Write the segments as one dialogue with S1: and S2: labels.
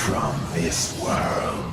S1: from this world.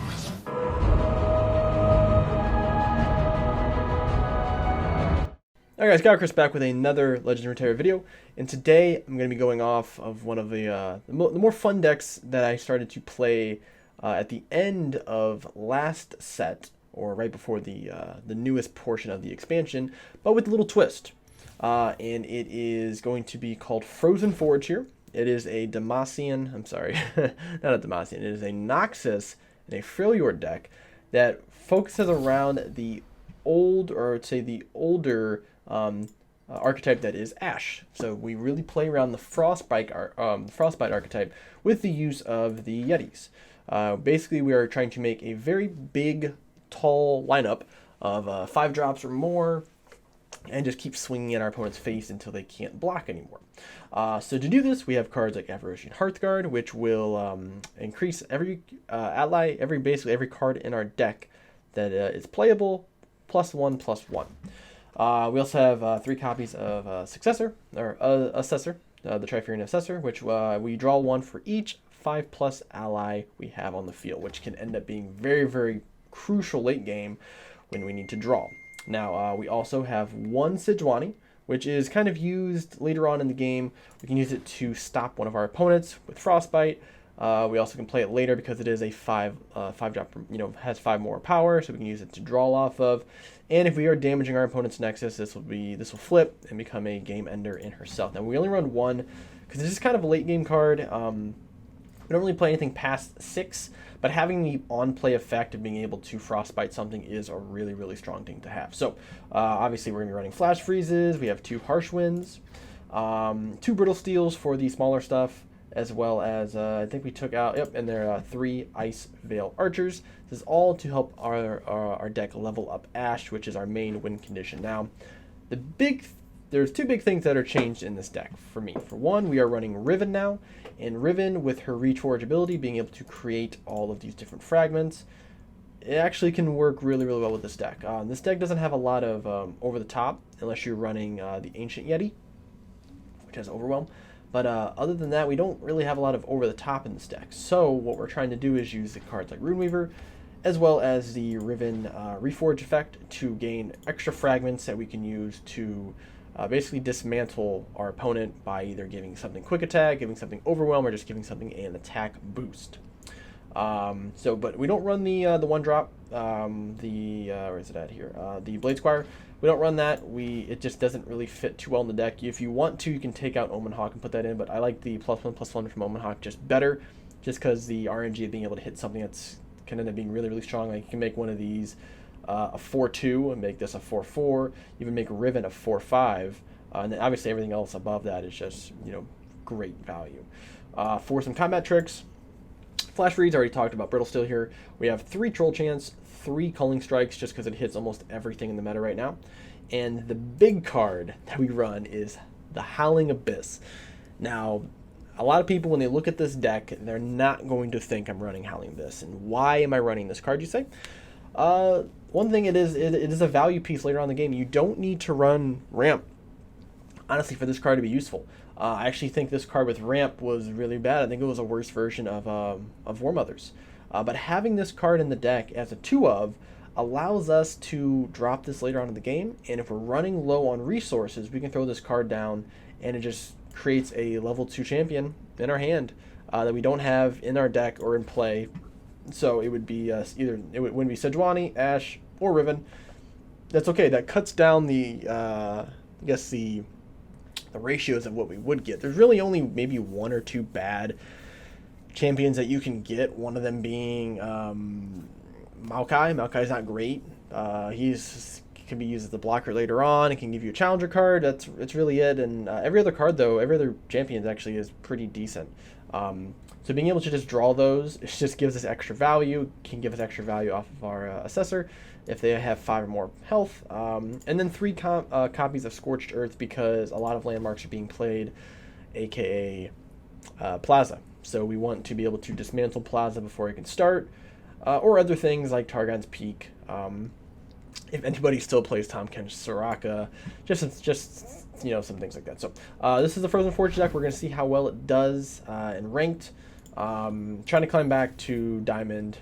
S2: Alright guys, Chris back with another Legends of Runeterra video, and today I'm going to be going off of one of the more fun decks that I started to play at the end of last set, or right before the newest portion of the expansion, but with a little twist. And it is going to be called Frozen Forge here. It is a Demacian, I'm sorry, not a Demacian, it is a Noxus and a Frejlord deck that focuses around the old, or I'd say the older archetype that is Ashe. So we really play around the Frostbite archetype with the use of the Yetis. Basically, we are trying to make a very big, tall lineup of 5 drops or more, and just keep swinging at our opponent's face until they can't block anymore. So to do this, we have cards like Avarician Hearthguard, which will increase every ally, basically every card in our deck that is playable, +1/+1. We also have 3 copies of Assessor, the Triferian Assessor, which we draw 1 for each 5+ ally we have on the field, which can end up being very, very crucial late game when we need to draw. Now, we also have 1 Sejuani, which is kind of used later on in the game. We can use it to stop one of our opponents with Frostbite. We also can play it later because it is a 5 drop, has 5 more power, so we can use it to draw off of. And if we are damaging our opponent's Nexus, this will flip and become a game ender in herself. Now we only run 1 because this is kind of a late game card. We don't really play anything past 6, but having the on-play effect of being able to Frostbite something is a really, really strong thing to have. So obviously we're going to be running Flash Freezes, we have 2 Harsh Winds, 2 Brittle Steels for the smaller stuff, as well as I think we took out, and there are 3 Ice Veil Archers. This is all to help our deck level up Ashe, which is our main win condition. Now, there's 2 big things that are changed in this deck for me. For one, we are running Riven now, and Riven, with her Reforge ability, being able to create all of these different fragments, it actually can work really, really well with this deck. This deck doesn't have a lot of over the top, unless you're running the Ancient Yeti, which has Overwhelm. But other than that, we don't really have a lot of over the top in this deck. So what we're trying to do is use the cards like Runeweaver, as well as the Riven Reforge effect to gain extra fragments that we can use to basically dismantle our opponent by either giving something quick attack, giving something overwhelm, or just giving something an attack boost. But we don't run the 1-drop, where is it at here? The Blade Squire. We don't run that. It just doesn't really fit too well in the deck. If you want to, you can take out Omen Hawk and put that in, but I like the +1/+1 from Omen Hawk just better, just because the RNG of being able to hit something that's can end up being really, really strong. Like you can make one of these a 4/2 and make this a 4/4. Even make Riven a 4/5, and then obviously everything else above that is just great value. For some combat tricks, Flash Freeze, already talked about Brittle Steel here. We have 3 Troll Chants, 3 Culling Strikes, just because it hits almost everything in the meta right now. And the big card that we run is the Howling Abyss. Now, a lot of people, when they look at this deck, they're not going to think I'm running Howling Abyss. And why am I running this card, you say? One thing, it is a value piece later on in the game. You don't need to run Ramp, honestly, for this card to be useful. I actually think this card with Ramp was really bad. I think it was a worse version of War Mothers. But having this card in the deck as a 2-of allows us to drop this later on in the game. And if we're running low on resources, we can throw this card down, and it just creates a level 2 champion in our hand that we don't have in our deck or in play. So it would be it wouldn't be Sejuani, Ashe, or Riven. That's okay. That cuts down the ratios of what we would get. There's really only maybe 1 or 2 bad champions that you can get, one of them being Maokai. Maokai's not great. Can be used as a blocker later on. It can give you a challenger card. It's really it. And every other card, though, every other champion actually is pretty decent. So being able to just draw those, it just gives us extra value, can give us extra value off of our Assessor if they have 5 or more health. And then 3 copies of Scorched Earth, because a lot of landmarks are being played, aka Plaza. So we want to be able to dismantle Plaza before it can start, or other things like Targon's Peak. If anybody still plays Tahm Kench Soraka, just some things like that. So this is the Frozen Forge deck. We're going to see how well it does in ranked. Trying to climb back to Diamond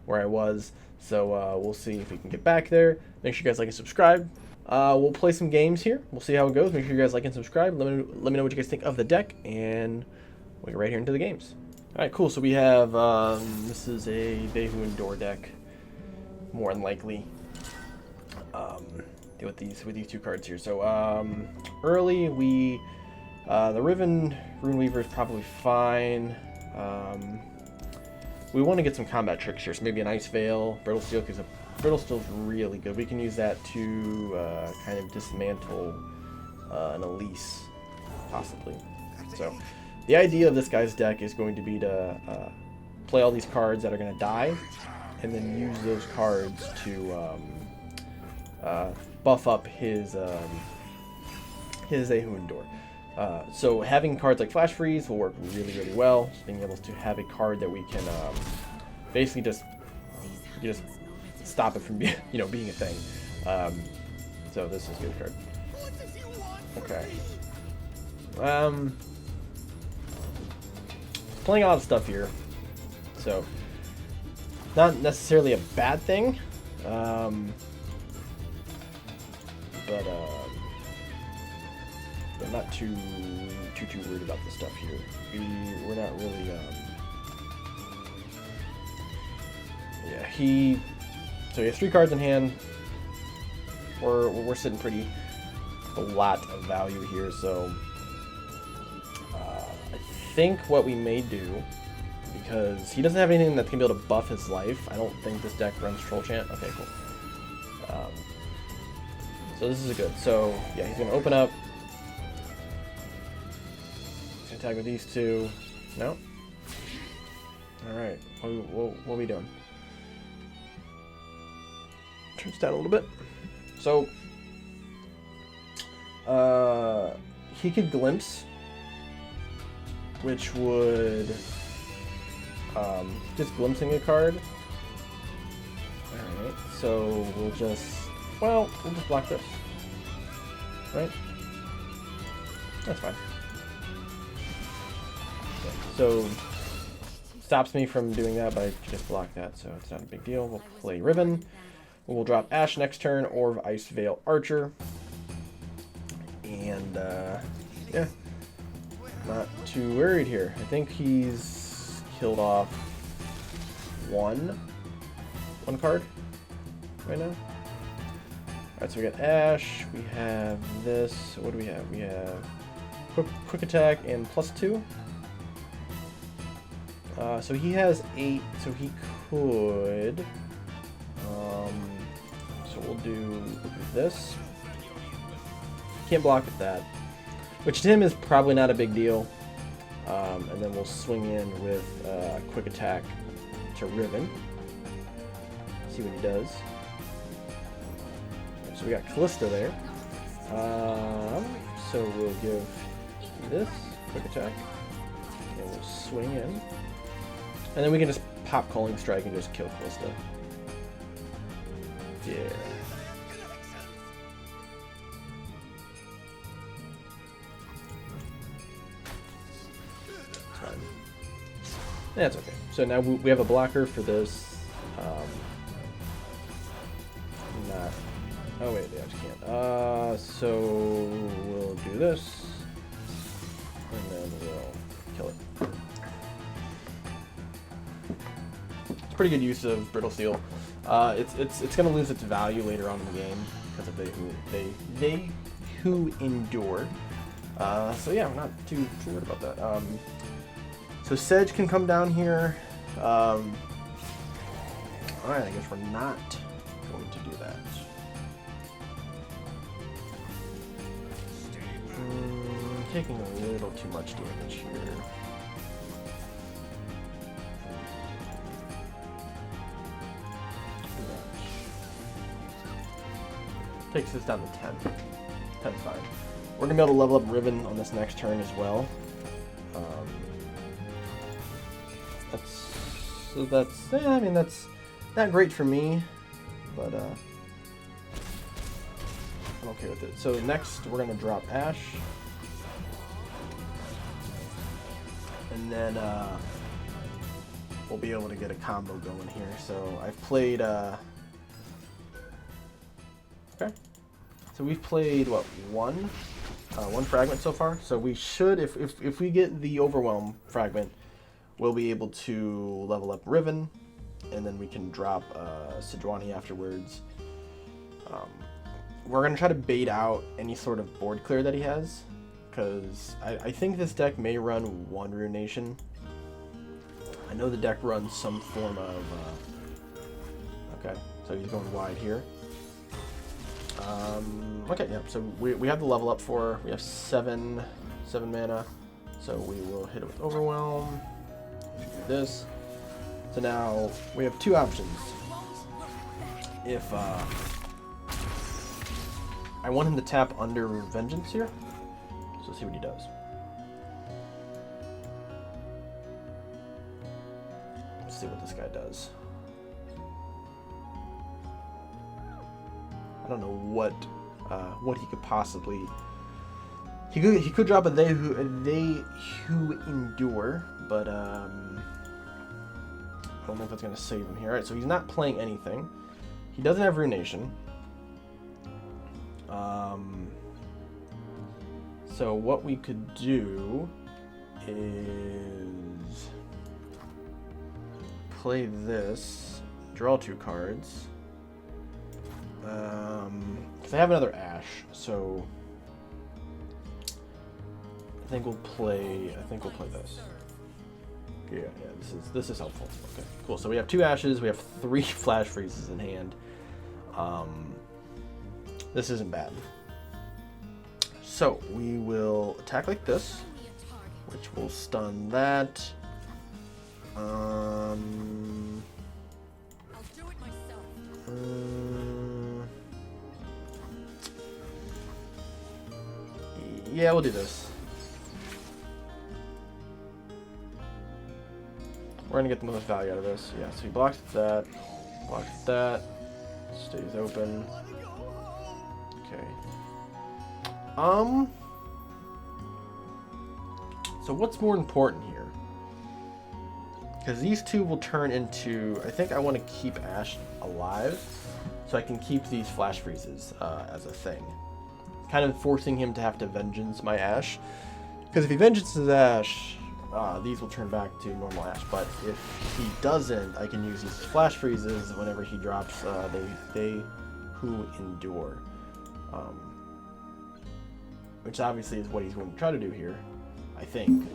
S2: where I was. So we'll see if we can get back there. Make sure you guys like and subscribe. We'll play some games here. We'll see how it goes. Make sure you guys like and subscribe. Let me know what you guys think of the deck, and we'll get right here into the games. All right, cool. So we have this is a They Who Endure deck, more than likely. With these two cards here. So early we the Riven Runeweaver is probably fine. We want to get some combat tricks here, so maybe an Ice Veil, Brittle Steel, because Brittle Steel is really good. We can use that to kind of dismantle an Elise, possibly. So the idea of this guy's deck is going to be to play all these cards that are going to die, and then use those cards to buff up his They Who Endure. So having cards like Flash Freeze will work really, really well. Just being able to have a card that we can basically just stop it from being a thing. So this is a good card. Okay. Playing a lot of stuff here, so not necessarily a bad thing. But not too worried about the stuff here. We're not really yeah, so he has 3 cards in hand. We're sitting a lot of value here, so I think what we may do, because he doesn't have anything that's gonna be able to buff his life. I don't think this deck runs Troll Chant. Okay, cool. So this is a good. So yeah, he's gonna open up. He's gonna attack with these 2. No. All right. What are we doing? Turn this down a little bit. So he could Glimpse, which would just glimpsing a card. All right. So we'll just block this, right? That's fine. Okay, so stops me from doing that, but I just block that, so it's not a big deal. We'll play Riven. We'll drop Ashe next turn, or Ice Veil Archer, and yeah, not too worried here. I think he's killed off one card right now. Alright, so we got Ashe, we have this, what do we have? We have quick attack and +2. So he has 8, so he could, so we'll do this. Can't block with that, which to him is probably not a big deal. And then we'll swing in with quick attack to Riven. See what he does. So we got Callista there. So we'll give this quick attack, and we'll swing in, and then we can just pop Calling Strike and just kill Callista. Yeah. It's fine. That's okay. So now we have a blocker for this. Oh wait, I just can't. So we'll do this, and then we'll kill it. It's pretty good use of Brittle Steel. It's gonna lose its value later on in the game because of they who endure. So yeah, we're not too worried about that. So Sedge can come down here. All right, I guess we're not going to do that. Taking a little too much damage here. Takes us down to 10. 10's fine. We're gonna be able to level up Riven on this next turn as well. I mean that's not great for me, but I'm okay with it. So next we're gonna drop Ashe. And then we'll be able to get a combo going here. So I've played, okay. So we've played, what, one fragment so far. So we should, if we get the Overwhelm fragment, we'll be able to level up Riven, and then we can drop Sejuani afterwards. We're going to try to bait out any sort of board clear that he has, because I think this deck may run one Ruination. I know the deck runs some form of... okay, so he's going wide here. Okay, yeah, so we have the level up for... We have 7 mana, so we will hit it with Overwhelm. Do this. So now we have two options. If I want him to tap under Vengeance here, so let's see what he does. Let's see what this guy does. I don't know what he could possibly. He could drop a they who endure, but I don't know if that's gonna save him here. All right, so he's not playing anything. He doesn't have Ruination. So what we could do is play this, draw 2 cards. Because I have another Ashe, so I think we'll play this. Yeah, this is helpful. Okay, cool. So we have 2 Ashes, we have 3 Flash Freezes in hand. This isn't bad. So we will attack like this, which will stun that. Yeah, we'll do this. We're gonna get the most value out of this. Yeah, so he blocks that, stays open. Okay. So what's more important here? Because these two will turn into... I think I want to keep Ashe alive, so I can keep these Flash Freezes as a thing. Kind of forcing him to have to Vengeance my Ashe. Because if he Vengeances Ashe, these will turn back to normal Ashe. But if he doesn't, I can use these Flash Freezes whenever he drops they who endure. Which obviously is what he's going to try to do here, I think.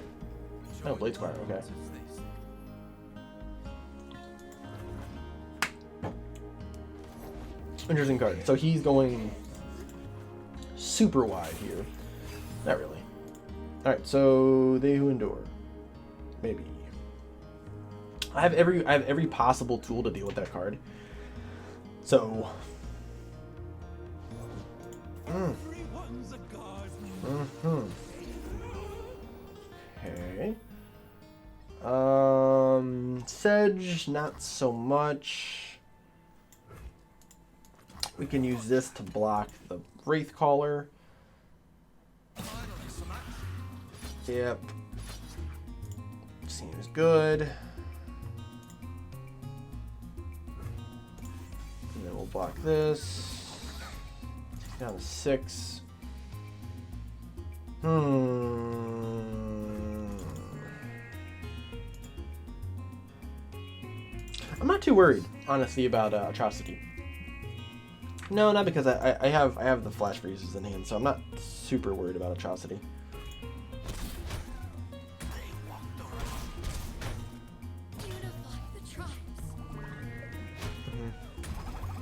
S2: Oh, Blade Squire, okay. Interesting card. So he's going super wide here. Not really. Alright, so they who endure. Maybe. I have every possible tool to deal with that card. So okay. Sedge, not so much. We can use this to block the Wraithcaller. Yep. Seems good. And then we'll block this. Take down to 6. I'm not too worried, honestly, about Atrocity. No, not because I have the Flash Freezes in hand, so I'm not super worried about Atrocity.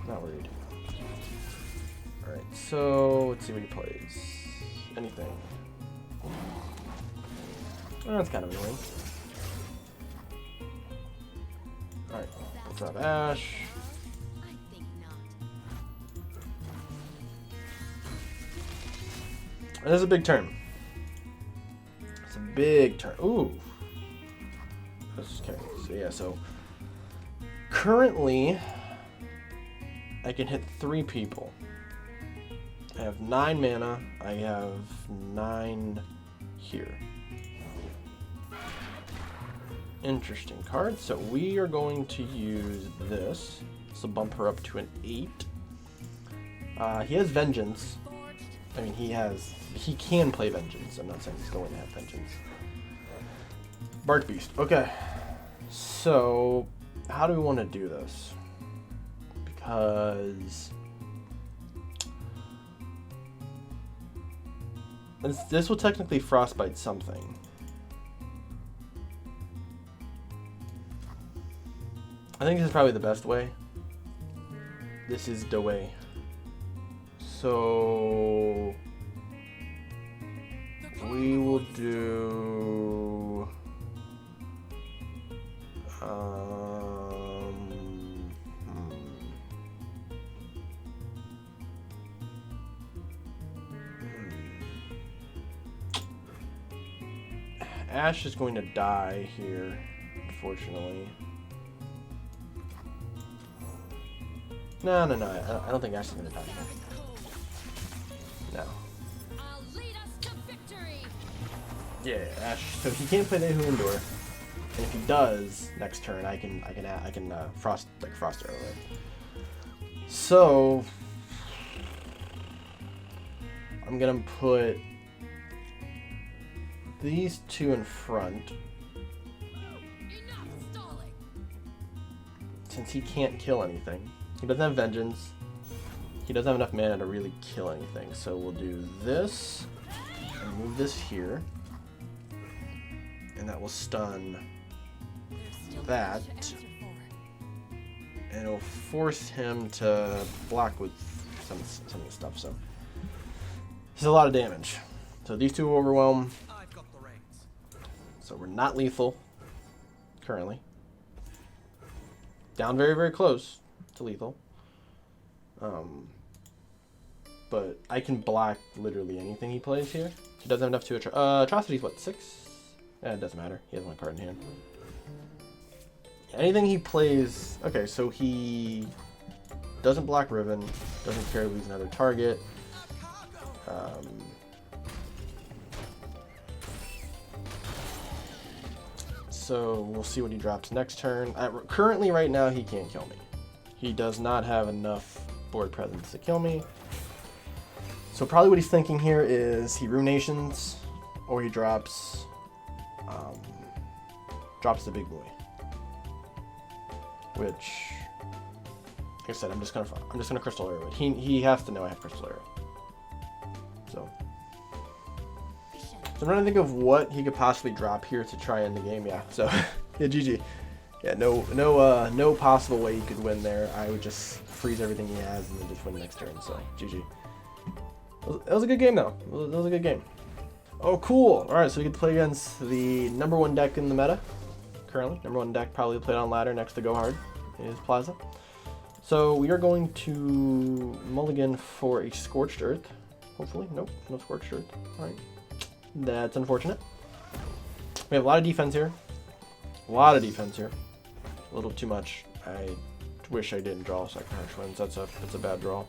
S2: Not worried. Alright, so let's see what he plays. Anything. Oh, that's kind of annoying. Alright, let's drop Ashe. This is a big turn. It's a big turn. Ooh. Okay, so yeah, so currently I can hit 3 people. I have 9 mana. I have 9 here. Interesting card. So we are going to use this. This will bump her up to an 8. He has Vengeance. I mean, he can play Vengeance. I'm not saying he's going to have Vengeance. Bark Beast. Okay. So, how do we want to do this? Because this will technically frostbite something. I think this is probably the best way. This is the way. So we will do Ashe is going to die here, unfortunately. No, I don't think Ashe is going to die here. No. Yeah, Ashe. So he can't play the Who Endure, and if he does next turn, I can frost arrow it. So I'm gonna put these two in front, since he can't kill anything. He doesn't have Vengeance. He doesn't have enough mana to really kill anything. So we'll do this and move this here. And that will stun that. And it'll force him to block with some of the stuff. So this is a lot of damage. So these two will overwhelm. So we're not lethal currently. Down very, very close to lethal. But I can block literally anything he plays here. He doesn't have enough to Atrocity's what, 6? Yeah, it doesn't matter. He has one card in hand. Anything he plays... Okay, so he doesn't block Riven, doesn't care to lose another target. So we'll see what he drops next turn. Currently, right now, he can't kill me. He does not have enough board presence to kill me. So probably what he's thinking here is he Runations, or he drops the big boy. Which, like I said, I'm just gonna Crystal Arrow it. He has to know I have Crystal Arrow. So I'm trying to think of what he could possibly drop here to try in the game. Yeah. So yeah, GG. Yeah, no possible way he could win there. I would just freeze everything he has and then just win the next turn. So GG. That was a good game though. That was a good game. Oh, cool. All right, so we get to play against the #1 deck in the meta currently. #1 deck probably played on ladder next to Go Hard is Plaza. So we are going to mulligan for a Scorched Earth. Hopefully, nope, no Scorched Earth. All right, that's unfortunate. We have a lot of defense here. A lot of defense here. A little too much. I wish I didn't draw Second Harsh Winds. That's a bad draw.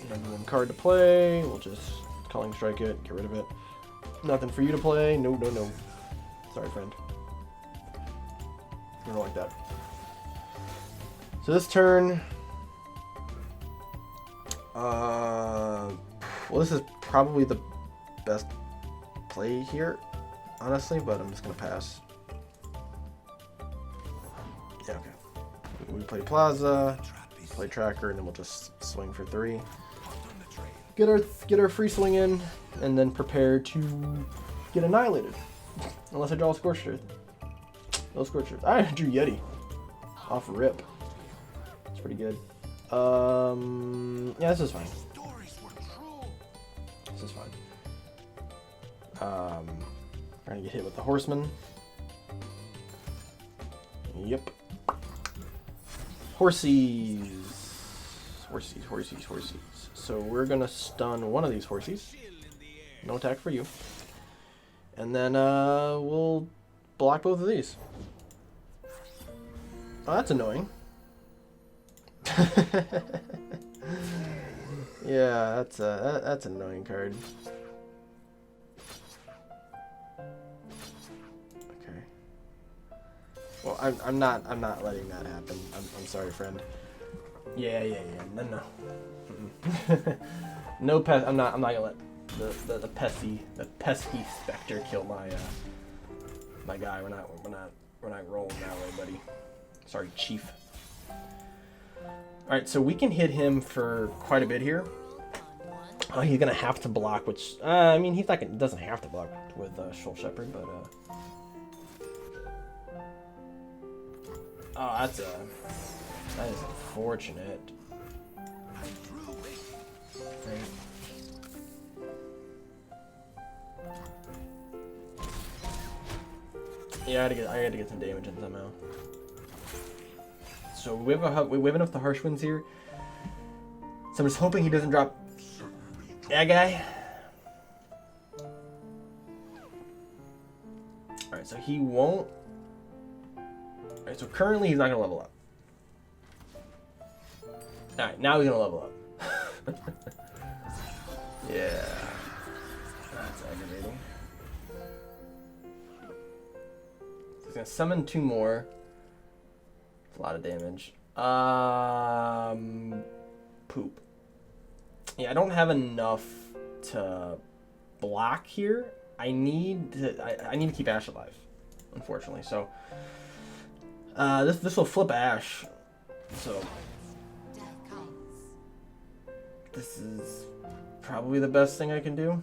S2: #1 card to play. We'll just Culling Strike it. Get rid of it. Nothing for you to play. No. Sorry, friend. I don't like that. So this turn, well, this is probably the best play here, honestly, but I'm just gonna pass. Yeah, okay. We play Plaza, play Tracker, and then we'll just swing for 3. Get our free swing in, and then prepare to get annihilated. Unless I draw a Scorched Earth. No Scorched Earth. I drew Yeti. Off rip. It's pretty good. Yeah, this is fine. This is fine. Trying to get hit with the Horseman. Yep. Horsies. So we're gonna stun one of these horsies. No attack for you. And then we'll block both of these. Oh, that's annoying. Yeah, that's an annoying card. Well, I'm not letting that happen. I'm sorry, friend. Yeah. No. Mm-mm. No pest. I'm not gonna let the pesky specter kill my guy. We're not rolling that way, buddy. Sorry, chief. All right, so we can hit him for quite a bit here. Oh, he's gonna have to block, which I mean, he's not gonna, doesn't have to block with Shoal Shepherd, but oh, that is unfortunate. Right. Yeah, I gotta get some damage in somehow. So we have enough the harsh winds here. So I'm just hoping he doesn't drop that guy. Alright, so he won't. Alright, so currently he's not gonna level up. Alright, now he's gonna level up. Yeah. That's aggravating. So he's gonna summon 2 more. That's a lot of damage. Poop. Yeah, I don't have enough to block here. I need to keep Ashe alive, unfortunately. So this will flip Ashe. So this is probably the best thing I can do.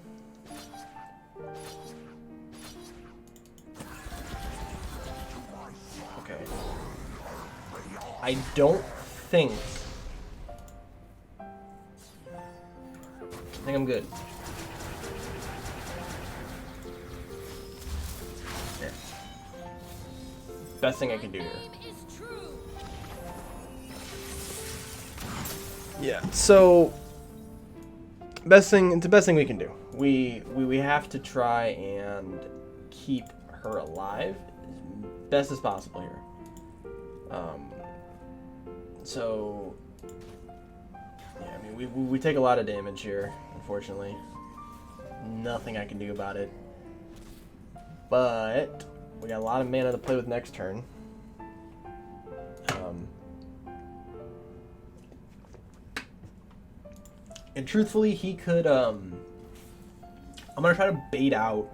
S2: Okay. I don't think. I think I'm good. Yeah. Best thing I can do here. Yeah. So it's the best thing we can do. We have to try and keep her alive as best as possible here. So yeah, I mean we take a lot of damage here, unfortunately. Nothing I can do about it. But we got a lot of mana to play with next turn. And truthfully, he could, I'm gonna try to bait out,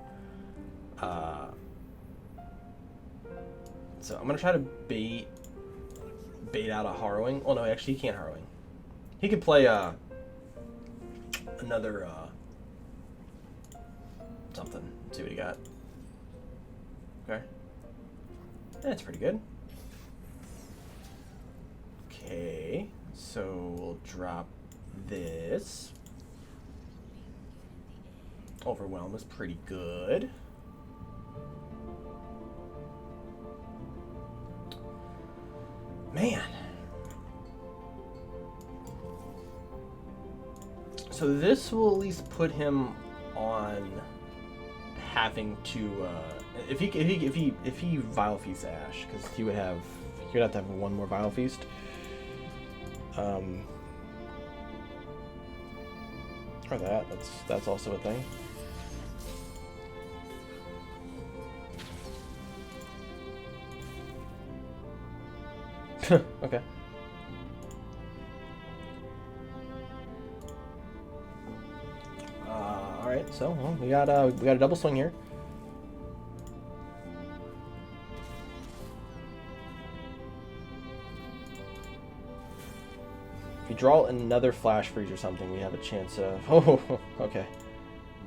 S2: so I'm gonna try to bait out a Harrowing. Oh no, actually he can't Harrowing. He could play, another, something. Let's see what he got. Okay. That's pretty good. Okay, so we'll drop this. Overwhelm is pretty good. Man. So this will at least put him on having to if he Vile Feast Ashe, because he would have to have one more Vile Feast. Or that's also a thing. Okay. All right. So well, we got a double swing here. If we draw another Flash Freeze or something, we have a chance of. Oh, okay.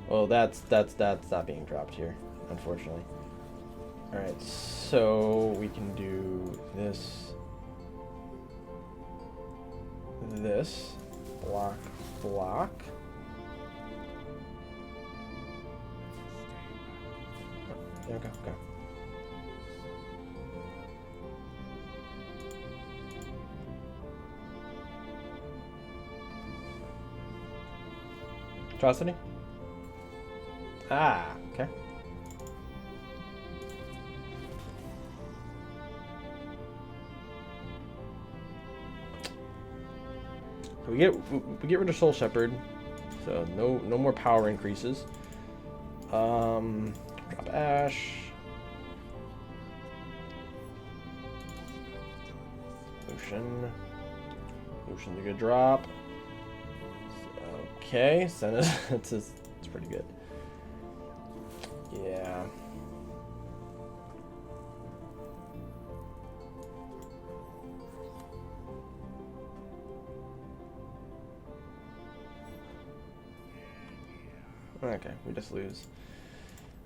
S2: Well, that's not being dropped here, unfortunately. All right, so we can do this, block. There we go. Okay. Atrocity? Ah, okay. So we get rid of Soul Shepherd, so no more power increases. Drop Ashe. Lucian. Lucian's a good drop. Okay, Senna's it's pretty good. Yeah. Okay, we just lose.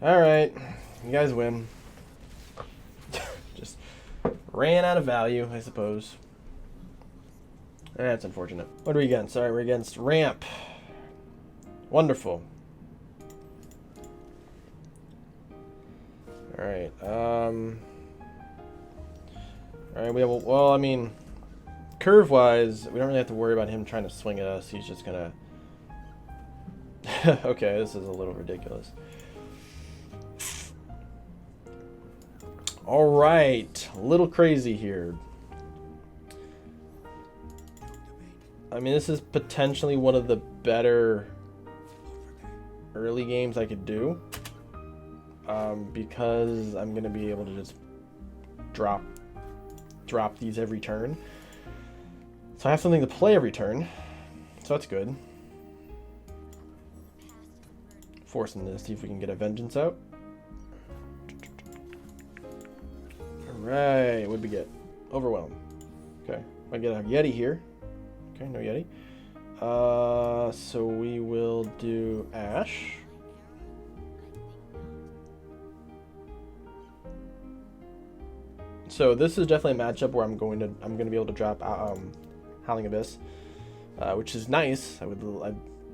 S2: Alright, you guys win. Just ran out of value, I suppose. That's unfortunate. What are we against? Alright, we're against Ramp. Wonderful. Alright, alright, well, I mean, curve-wise, we don't really have to worry about him trying to swing at us. He's just gonna... Okay, this is a little ridiculous. Alright, a little crazy here. I mean, this is potentially one of the better early games I could do. Because I'm going to be able to just drop these every turn. So I have something to play every turn. So that's good. Forcing this, see if we can get a vengeance out. Alright, what'd we get? Overwhelm. Okay, I get a Yeti here. Okay, no Yeti. So we will do Ashe. So this is definitely a matchup where I'm going to be able to drop Howling Abyss, which is nice. I'm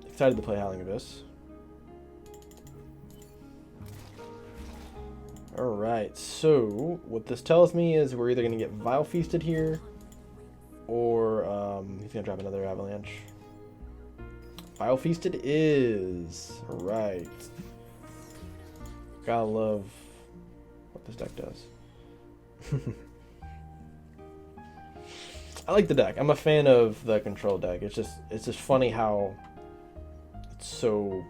S2: excited to play Howling Abyss. Alright, so what this tells me is we're either going to get Vile Feasted here, or he's going to drop another Avalanche. Vile Feasted is. Alright. Gotta love what this deck does. I like the deck. I'm a fan of the control deck. It's just funny how it's so...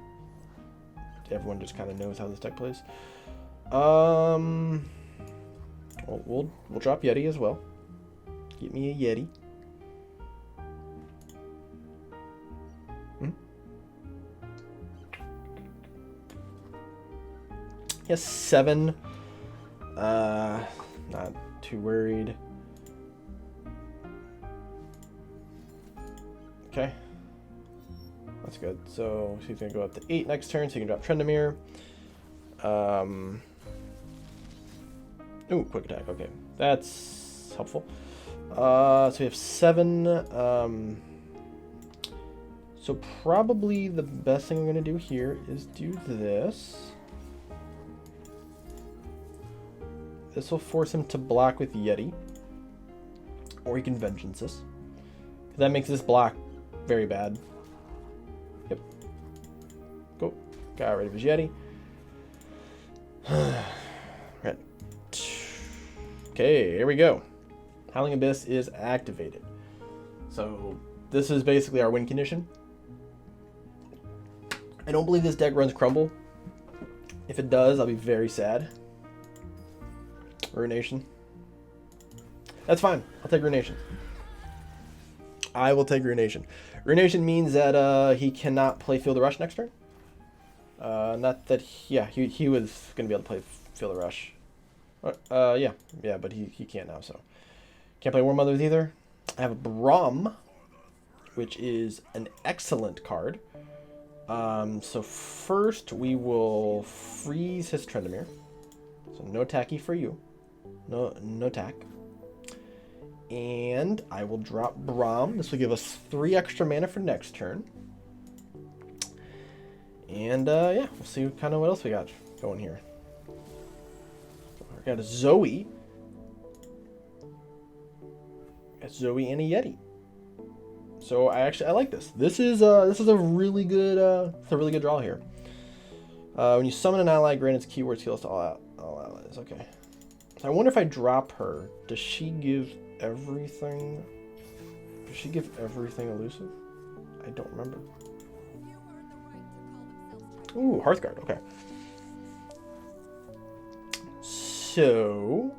S2: everyone just kind of knows how this deck plays. Well, we'll drop Yeti as well. Get me a Yeti. He has 7. Not too worried. Okay. That's good. So he's going to go up to 8 next turn, so he can drop Trendamere. Ooh, quick attack. Okay. That's helpful. So we have 7. So probably the best thing I'm going to do here is do this. This will force him to block with Yeti. Or he can Vengeance us. That makes this block very bad. Yep. Go. Got rid of his Yeti. Right. Okay, here we go. Howling Abyss is activated. So this is basically our win condition. I don't believe this deck runs Crumble. If it does, I'll be very sad. Ruination. That's fine. I'll take Ruination. I will take Ruination. Ruination means that he cannot play Feel the Rush next turn. Not that... yeah, he was going to be able to play Feel the Rush. Yeah, but he can't now, so... Can't play War Mothers either. I have a Braum, which is an excellent card. So first we will freeze his Trendamere. So no tacky for you. No tack. And I will drop Braum. This will give us 3 extra mana for next turn. And yeah, we'll see kind of what else we got going here. So I got a Zoe. Got Zoe and a Yeti. So I like this. This is a really good draw here. When you summon an ally, grant its keywords heals to all allies. Okay. I wonder if I drop her, does she give everything? Does she give everything elusive? I don't remember. Ooh, Hearthguard. Okay. So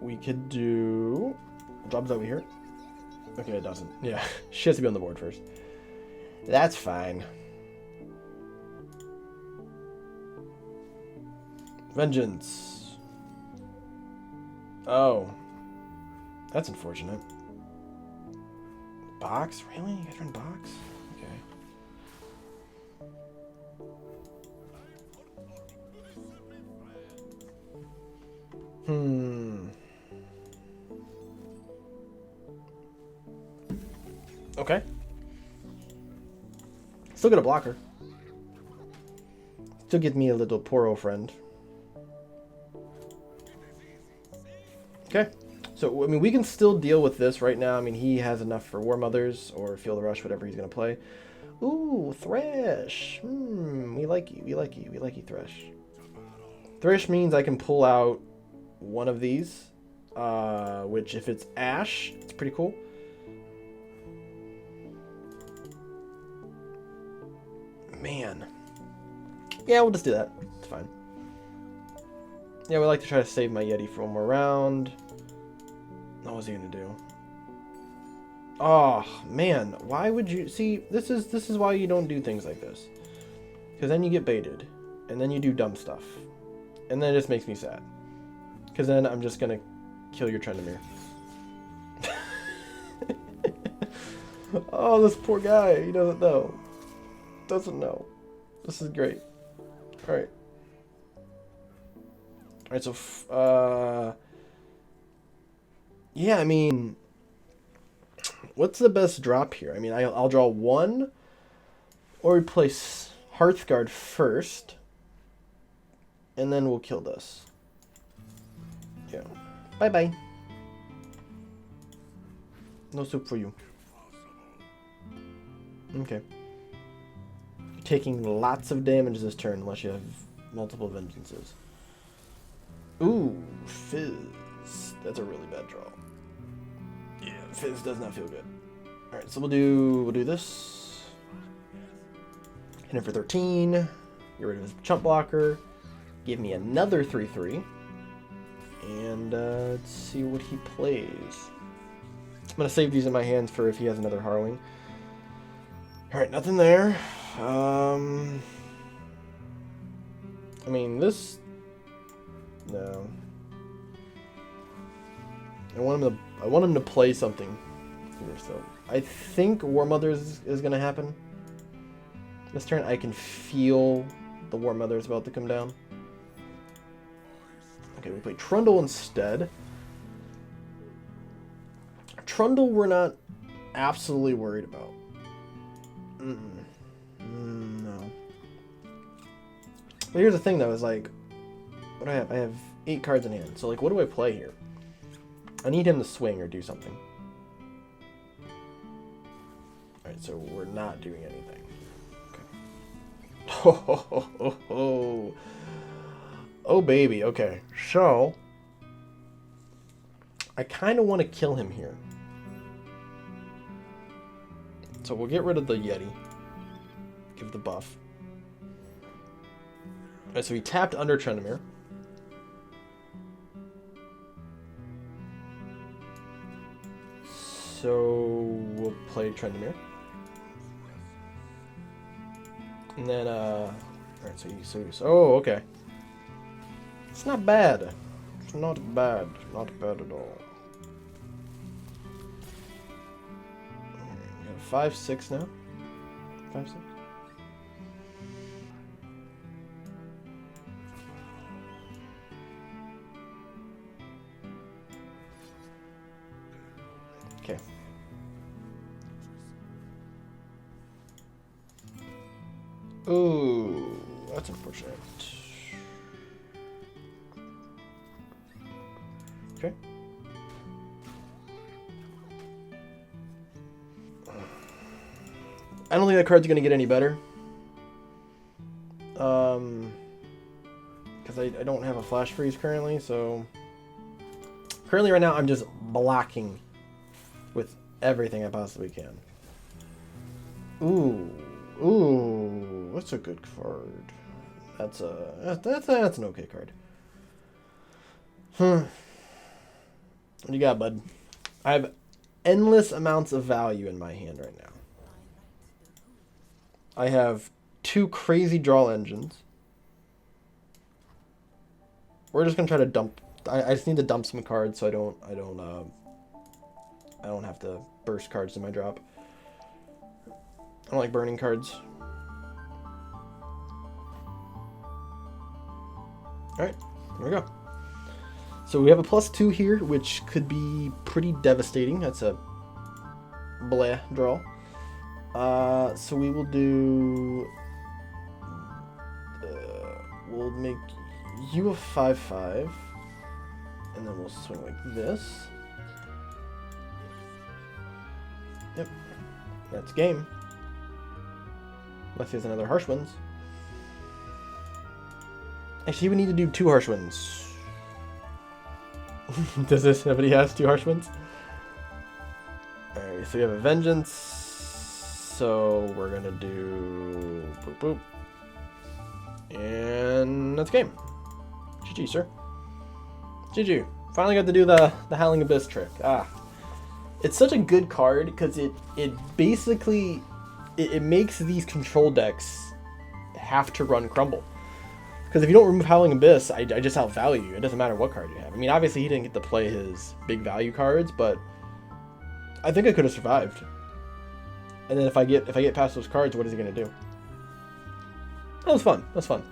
S2: we could do drop Zoe here. Okay, it doesn't. Yeah, she has to be on the board first. That's fine. Vengeance. Oh. That's unfortunate. Box? Really? You guys run box? Okay. Okay. Still get a blocker. Still get me a little poor old friend. Okay. So, I mean, we can still deal with this right now. I mean, he has enough for War Mothers or Feel the Rush, whatever he's going to play. Ooh, Thresh. We like you. We like you. We like you, Thresh. Thresh means I can pull out one of these, which if it's Ashe, it's pretty cool. Man. Yeah, we'll just do that. It's fine. Yeah, we like to try to save my Yeti for one more round. What was he gonna do? Oh man, why would you see? This is why you don't do things like this. Because then you get baited, and then you do dumb stuff, and then it just makes me sad. Because then I'm just gonna kill your Trendemir. Oh, this poor guy. He doesn't know. Doesn't know. This is great. All right. All right. So, yeah. I mean, what's the best drop here? I mean, I'll draw one, or we play Hearthguard first, and then we'll kill this. Yeah. Bye bye. No soup for you. Okay. You're taking lots of damage this turn unless you have multiple vengeances. Ooh, Fizz. That's a really bad draw. Yeah, Fizz does not feel good. Alright, so we'll do this. Hit him for 13. Get rid of his chump blocker. Give me another 3/3. And let's see what he plays. I'm going to save these in my hands for if he has another Harrowing. Alright, nothing there. I mean, this... No. I want him to play something here, so... I think War Mothers is going to happen. This turn, I can feel the War Mothers about to come down. Okay, we play Trundle instead. Trundle we're not absolutely worried about. No. But here's the thing though, is like, what do I have? I have 8 cards in hand. So like, what do I play here? I need him to swing or do something. Alright, so we're not doing anything. Okay. Oh baby, okay. So I kind of want to kill him here. So we'll get rid of the Yeti. Give the buff. Alright, so he tapped under Trendemir. So we'll play Trendemir. And then, alright, so oh, okay. It's not bad. It's not bad. Not bad at all. We got 5/6 now. 5/6. Okay. Ooh, that's unfortunate. Okay. I don't think that card's gonna get any better. Because I don't have a flash freeze currently, so currently right now I'm just blocking with everything I possibly can. Ooh, that's a good card. That's an okay card. What do you got, bud? I have endless amounts of value in my hand right now. I have 2 crazy draw engines. We're just gonna try to dump. I just need to dump some cards so I don't have to burst cards in my drop. I don't like burning cards. Alright, here we go. So we have a +2 here, which could be pretty devastating. That's a bleh draw. So we will do... we'll make you a 5/5. And then we'll swing like this. Yep. That's game. Unless he has another Harsh Winds. Actually, we need to do 2 Harsh Winds. Does this? Nobody has 2 Harsh Winds? Alright, so we have a Vengeance. So we're gonna do boop boop. And that's game. GG, sir. GG. Finally got to do the Howling Abyss trick. It's such a good card because it basically it makes these control decks have to run Crumble. Because if you don't remove Howling Abyss, I just outvalue you. It doesn't matter what card you have. I mean, obviously he didn't get to play his big value cards, but I think I could have survived. And then if I get past those cards, what is he gonna do? That was fun. That was fun.